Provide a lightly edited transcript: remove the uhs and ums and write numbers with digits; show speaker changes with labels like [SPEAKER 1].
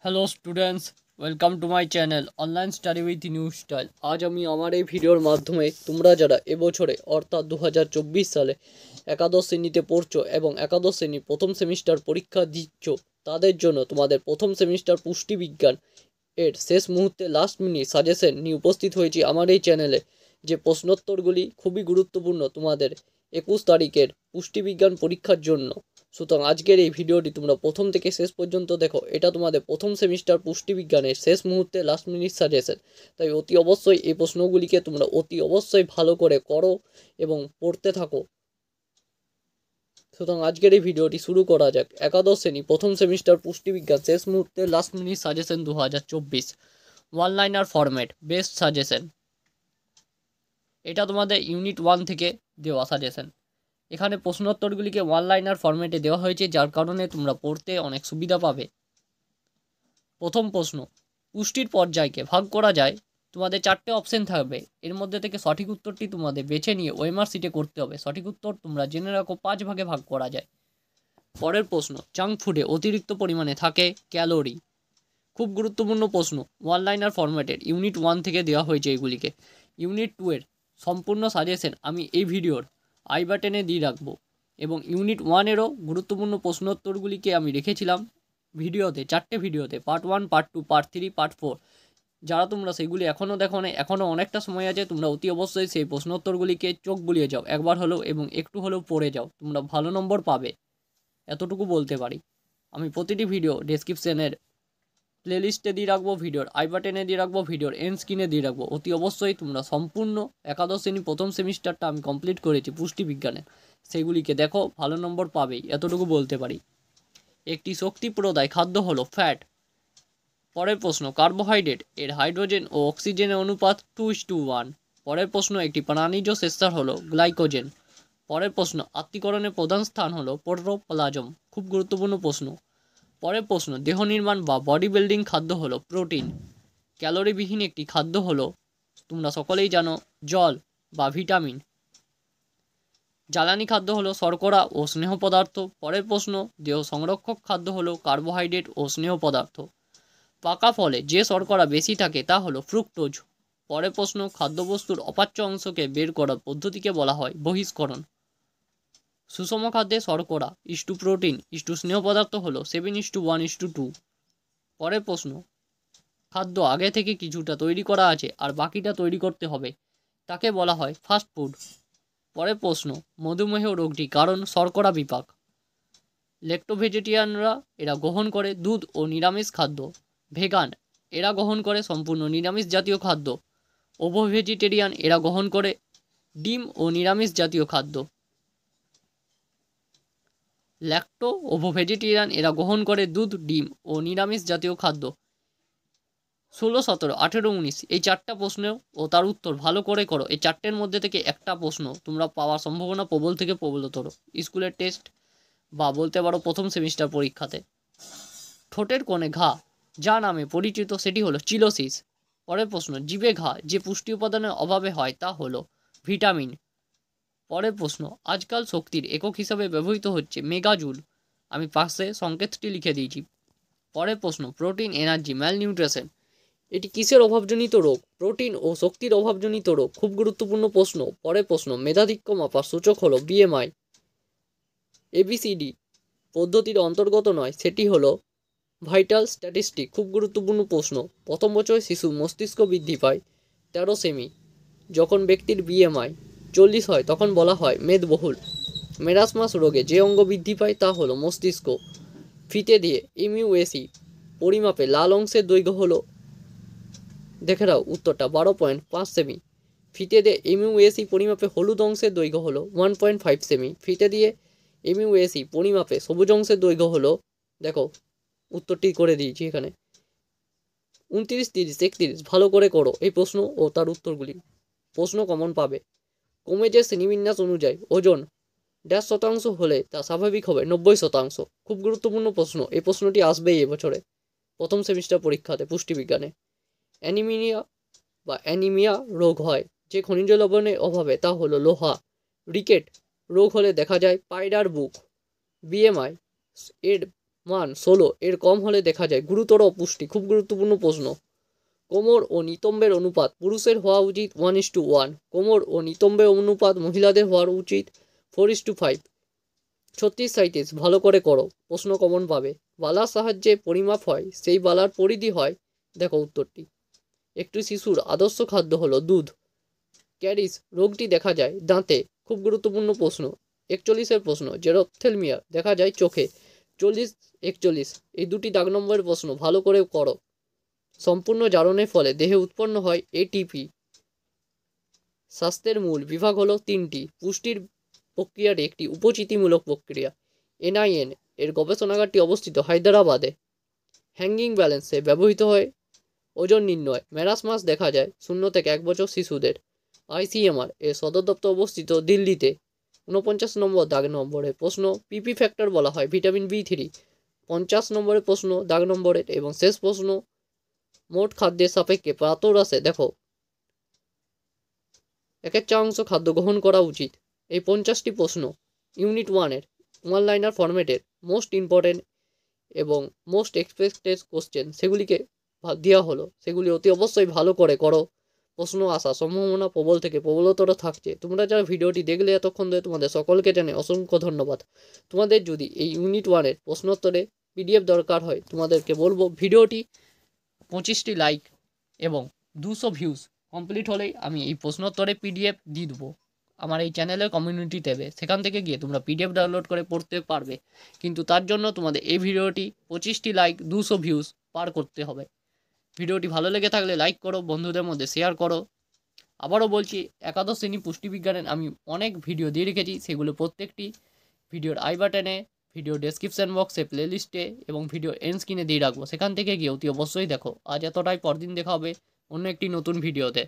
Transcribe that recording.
[SPEAKER 1] Hello students, welcome to my channel online study with new style. আজ আমি আমার এই ভিডিওর মাধ্যমে তোমরা যারা এবছরে অর্থাৎ 2024 সালে একাদশ শ্রেণীতে পড়ছো এবং একাদশ শ্রেণীর প্রথম সেমিস্টার পরীক্ষা দিচ্ছ, তাদের জন্য তোমাদের প্রথম সেমিস্টার পুষ্টিবিজ্ঞান এর শেষ মুহূর্তে লাস্ট মিনিট সাজেশন নিয়ে উপস্থিত হয়েছি আমার এই চ্যানেলে। যে প্রশ্নোত্তরগুলি খুবই গুরুত্বপূর্ণ তোমাদের 21 তারিখের পুষ্টিবিজ্ঞান পরীক্ষার জন্য। সুতরাং আজকের এই ভিডিওটি তোমরা প্রথম থেকে শেষ পর্যন্ত দেখো। এটা তোমাদের প্রথম সেমিস্টার পুষ্টিবিজ্ঞানের শেষ মুহূর্তে লাস্ট মিনিট সাজেশন, তাই অতি অবশ্যই এই প্রশ্নগুলিকে তোমরা অতি অবশ্যই ভালো করে করো এবং পড়তে থাকো। সুতরাং আজকের এই ভিডিওটি শুরু করা যাক। একাদশ শ্রেণী প্রথম সেমিস্টার পুষ্টিবিজ্ঞান শেষ মুহূর্তে last minute suggestion 2024, one liner format best suggestion. এটা তোমাদের ইউনিট 1 থেকে দেওয়া সাজেশন। এখানে প্রশ্নোত্তরগুলিকে ওয়ান লাইনার ফরম্যাটে দেওয়া হয়েছে, যার কারণে তোমরা পড়তে অনেক সুবিধা পাবে। প্রথম প্রশ্ন, পুষ্টির পর্যায়কে ভাগ করা যায়। তোমাদের 4টে অপশন থাকবে, এর মধ্যে থেকে সঠিক উত্তরটি তোমাদের বেছে নিয়ে ওএমআর শিটে করতে হবে। সঠিক উত্তর তোমরা জেনে রাখো 5 ভাগে ভাগ করা যায়। পরের প্রশ্ন, জাঙ্ক ফুডে অতিরিক্ত পরিমাণে থাকে ক্যালোরি। খুব গুরুত্বপূর্ণ প্রশ্ন, ওয়ান লাইনার ফরম্যাটের ইউনিট 1 থেকে দেওয়া হয়েছে এগুলিকে। ইউনিট 2 এর সম্পূর্ণ সাজেশন আমি এই ভিডিওর আই বাটনে দিয়ে রাখবো, এবং ইউনিট 1-এরও গুরুত্বপূর্ণ প্রশ্নোত্তরগুলিকে আমি রেখেছিলাম ভিডিওতে, 4টে ভিডিওতে, পার্ট 1, পার্ট 2, পার্ট 3, পার্ট 4। যারা তোমরা সেগুলি এখনও দেখো না, এখনও অনেকটা সময় আছে, তোমরা অতি অবশ্যই সেই প্রশ্নোত্তরগুলিকে চোখ বুলিয়ে যাও একবার হলেও এবং একটু হলেও পড়ে যাও, তোমরা ভালো নম্বর পাবে, এতটুকু বলতে পারি। আমি প্রতিটি ভিডিও ডেসক্রিপশনের প্লেলিস্টে দিয়ে রাখবো, ভিডিওর আই বাটনে দিয়ে রাখবো, ভিডিওর এন্ড স্ক্রিনে দিয়ে রাখবো। অতি অবশ্যই তোমরা সম্পূর্ণ একাদশ শ্রেণী প্রথম সেমিস্টারটা আমি কমপ্লিট করেছি পুষ্টিবিজ্ঞানে, সেগুলিকে দেখো, ভালো নম্বর পাবেই, এতটুকু বলতে পারি। একটি শক্তি প্রদায় খাদ্য হলো ফ্যাট। পরের প্রশ্ন, কার্বোহাইড্রেট এর হাইড্রোজেন ও অক্সিজেনের অনুপাত 2:1। পরের প্রশ্ন, একটি প্রাণীজ শ্বেতসার হলো গ্লাইকোজেন। পরের প্রশ্ন, আত্তীকরণের প্রধান স্থান হলো প্রোটোপ্লাজম। খুব গুরুত্বপূর্ণ প্রশ্ন। পরের প্রশ্ন, দেহ নির্মাণ বা বডি বিল্ডিং খাদ্য হলো প্রোটিন। ক্যালোরিবিহীন একটি খাদ্য হলো, তোমরা সকলেই জানো, জল বা ভিটামিন। জ্বালানি খাদ্য হলো শর্করা ও স্নেহ পদার্থ। পরের প্রশ্ন, দেহ সংরক্ষক খাদ্য হলো কার্বোহাইড্রেট ও স্নেহ পদার্থ। পাকা ফলে যে শর্করা বেশি থাকে তা হলো ফ্রুক্টোজ। পরের প্রশ্ন, খাদ্যবস্তুর অপাচ্য অংশকে বের করার পদ্ধতিকে বলা হয় বহিষ্করণ। সুষম খাদ্যে শর্করা ইস্টু প্রোটিন ইস্টু স্নেহ পদার্থ হলো 7:1:2। পরের প্রশ্ন, খাদ্য আগে থেকে কিছুটা তৈরি করা আছে আর বাকিটা তৈরি করতে হবে, তাকে বলা হয় ফাস্ট ফুড। পরের প্রশ্ন, মধুমেহ রোগটি কারণ শর্করা বিপাক। লেক্টোভেজিটেরিয়ানরা এরা গ্রহণ করে দুধ ও নিরামিষ খাদ্য। ভেগান এরা গ্রহণ করে সম্পূর্ণ নিরামিষ জাতীয় খাদ্য। ওভো ভেজিটেরিয়ান এরা গ্রহণ করে ডিম ও নিরামিষ জাতীয় খাদ্য। ল্যাক্টো ওভো ভেজিটেরিয়ান এরা গ্রহণ করে দুধ, ডিম ও নিরামিষ জাতীয় খাদ্য। 16, 17, 18, 19 এই 4টা প্রশ্ন ও তার উত্তর ভালো করে করো। এই 4টের মধ্যে থেকে একটা প্রশ্ন তোমরা পাওয়ার সম্ভাবনা প্রবল থেকে প্রবলতর স্কুলের টেস্ট বা বলতে পারো প্রথম সেমিস্টার পরীক্ষাতে। ঠোঁটের কোণে ঘা যা নামে পরিচিত সেটি হলো চিলোসিস। পরের প্রশ্ন, জিভে ঘা যে পুষ্টি উপাদানের অভাবে হয় তা হলো ভিটামিন। পরের প্রশ্ন, আজকাল শক্তির একক হিসাবে ব্যবহৃত হচ্ছে মেগাজুল। আমি পাশে সংকেতটি লিখে দিয়েছি। পরের প্রশ্ন, প্রোটিন এনার্জি ম্যালনিউট্রিশন এটি কিসের অভাবজনিত রোগ? প্রোটিন ও শক্তির অভাবজনিত রোগ। খুব গুরুত্বপূর্ণ প্রশ্ন। পরের প্রশ্ন, মেধাধিক্য মাপার সূচক হলো বিএমআই। এবিসিডি পদ্ধতির অন্তর্গত নয়, সেটি হলো ভাইটাল স্ট্যাটিস্টিক। খুব গুরুত্বপূর্ণ প্রশ্ন। প্রথম বছরে শিশুর মস্তিষ্ক বৃদ্ধি পায় 13 সেমি। যখন ব্যক্তির বিএমআই 40 হয় তখন বলা হয় মেদবহুল। মেরাসমাস রোগে যে অঙ্গ বৃদ্ধি পায় তা হলো মস্তিষ্ক। ফিতে দিয়ে এমইউএসি পরিমাপে লাল অংশের দৈর্ঘ্য হলো, দেখে নাও উত্তরটা, 12.5 সেমি। ফিতে দিয়ে এমইউএসি পরিমাপে হলুদ অংশের দৈর্ঘ্য হলো 1.5 সেমি। ফিতে দিয়ে এমইউএসি পরিমাপে সবুজ অংশের দৈর্ঘ্য হলো, দেখো উত্তরটি করে দিয়েছি এখানে, 29, 30, 31। ভালো করে করো এই প্রশ্ন ও তার উত্তরগুলি, প্রশ্ন কমন পাবে। কমেজের শ্রেণীবিন্যাস অনুযায়ী ওজন 1.5% হলে তা স্বাভাবিক হবে 90%। খুব গুরুত্বপূর্ণ প্রশ্ন, এই প্রশ্নটি আসবেই এবছরে প্রথম সেমিস্টার পরীক্ষাতে পুষ্টিবিজ্ঞানে। অ্যানিমিয়া রোগ হয় যে খনিজ লবণের অভাবে, তা হলো লোহা। রিকেট রোগ হলে দেখা যায় পায়রার বুক। বিএমআই এর মান 16 এর কম হলে দেখা যায় গুরুতর অপুষ্টি। খুব গুরুত্বপূর্ণ প্রশ্ন। কোমর ও নিতম্বের অনুপাত পুরুষের হওয়া উচিত 1:1, কোমর ও নিতম্বের অনুপাত মহিলাদের হওয়া উচিত 4:5। 36 ভালো করে করো, প্রশ্ন কমন পাবে। বালার সাহায্যে পরিমাপ হয়, সেই বালার পরিধি হয়, দেখো উত্তরটি। একটি শিশুর আদর্শ খাদ্য হলো দুধ। ক্যারিস রোগটি দেখা যায় দাঁতে। খুব গুরুত্বপূর্ণ প্রশ্ন। 41 প্রশ্ন। জেরপ্থ্যালমিয়া দেখা যায় চোখে। 40-41 এই দুটি দাগ নম্বরের প্রশ্ন ভালো করে করো। সম্পূর্ণ জারণের ফলে দেহে উৎপন্ন হয় এটিপি। স্বাস্থ্যের মূল বিভাগ হলো 3টি। পুষ্টির প্রক্রিয়ার একটি উপচিতিমূলক প্রক্রিয়া। NIN এর গবেষণাগারটি অবস্থিত হায়দ্রাবাদে। হ্যাঙ্গিং ব্যালেন্সে ব্যবহৃত হয় ওজন নির্ণয়। ম্যারাসমাস দেখা যায় 0 থেকে 1 বছর শিশুদের। ICMR এর সদর দপ্তর অবস্থিত দিল্লিতে। 49 নম্বর দাগ নম্বরের প্রশ্ন। PP ফ্যাক্টর বলা হয় ভিটামিন B3। 50 নম্বরের প্রশ্ন দাগ নম্বরের এবং শেষ প্রশ্ন। মোট খাদ্যের সাপেক্ষে প্রাতরাশে দেখো 1/4 খাদ্য গ্রহণ করা উচিত। এই 50টি প্রশ্ন ইউনিট 1-এর ওয়ান লাইনার ফরম্যাটের মোস্ট ইম্পর্টেন্ট এবং মোস্ট এক্সপেক্টেড কোশ্চেন সেগুলিকে দেওয়া হলো, সেগুলি অতি অবশ্যই ভালো করে করো। প্রশ্ন আসার সম্ভাবনা প্রবল থেকে প্রবলতর থাকছে। তোমরা যারা ভিডিওটি দেখলে এতক্ষণ ধরে তোমাদের সকলকে জানাই অসংখ্য ধন্যবাদ। তোমাদের যদি এই ইউনিট 1-এর প্রশ্নোত্তরে PDF দরকার হয়, তোমাদেরকে বলবো ভিডিওটি 25টি লাইক এবং 200 ভিউজ কমপ্লিট হলেই আমি এই প্রশ্নোত্তরে PDF দিয়ে দেবো আমার এই চ্যানেলের কমিউনিটি ট্যাবে। সেখান থেকে গিয়ে তোমরা PDF ডাউনলোড করে পড়তে পারবে, কিন্তু তার জন্য তোমাদের এই ভিডিওটি 25টি লাইক 200 ভিউজ পার করতে হবে। ভিডিওটি ভালো লেগে থাকলে লাইক করো, বন্ধুদের মধ্যে শেয়ার করো। আবারও বলছি, একাদশ শ্রেণী পুষ্টিবিজ্ঞানের আমি অনেক ভিডিও দিয়ে রেখেছি, সেগুলো প্রত্যেকটি ভিডিওর আই বাটনে, ভিডিও ডেসক্রিপশন বক্সে, প্লেলিস্টে এবং ভিডিও এন্ড স্ক্রিনে দিয়ে রাখবো। সেখান থেকে গিয়ে অতি অবশ্যই দেখো। আজ এতটাই, পরদিন দেখা হবে অন্য একটি নতুন ভিডিওতে।